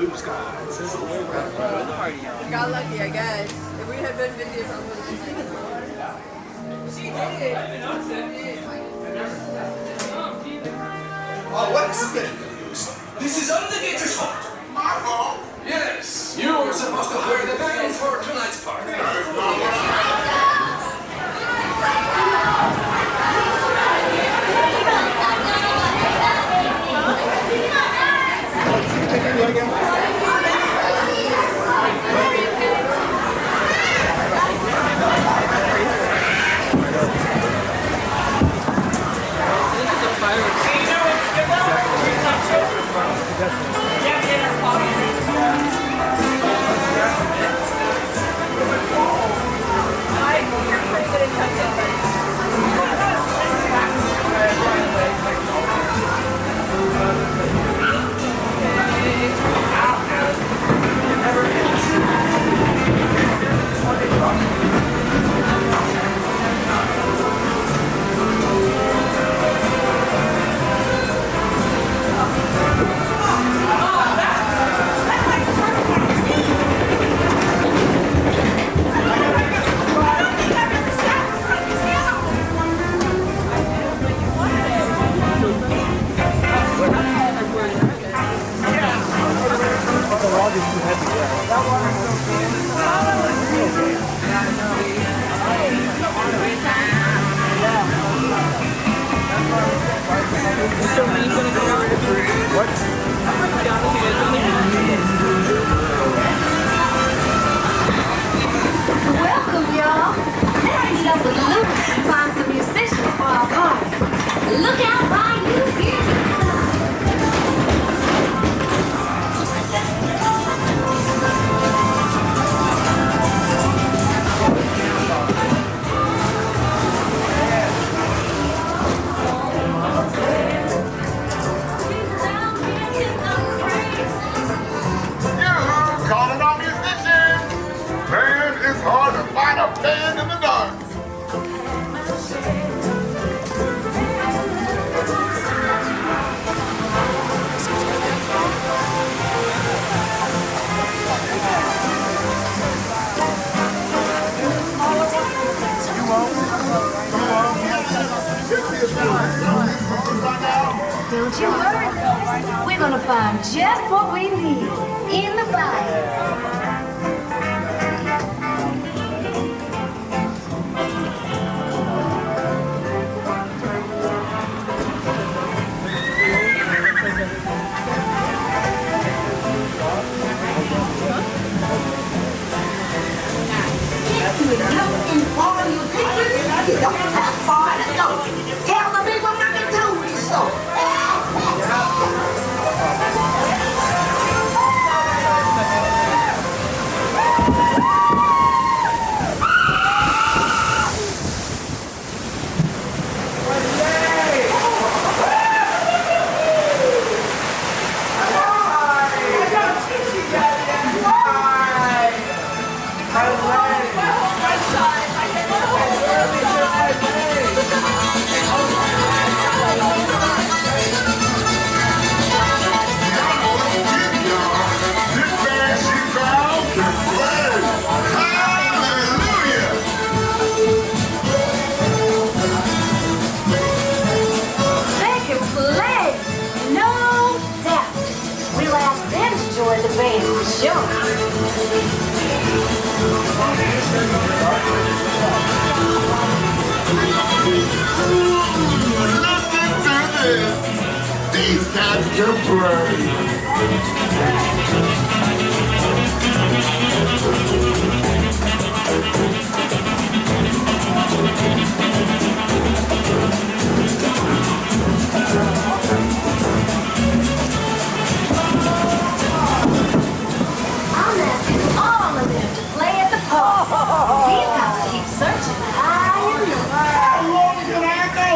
blue skies. Got lucky, I guess. If we had been busy, I would have She did. Oh, what's this? This is Alligator's fault. My fault? Yes, you were supposed to hire the band for tonight's party. That is not what Welcome, y'all. Let's meet up with Luke and find some musicians for our party. Look out, Bayou, here we come. calling on musicians. Man, it's hard to find a band in the dark. Don't you worry, we're gonna find just what we need in the Bayou. You don't have far to go. Tell the people not to do me so. These cats can play. I'm asking all of them to play at the park. We've got to keep searching high and low. How long can I go?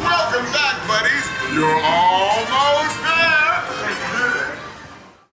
Welcome back, buddies. You're all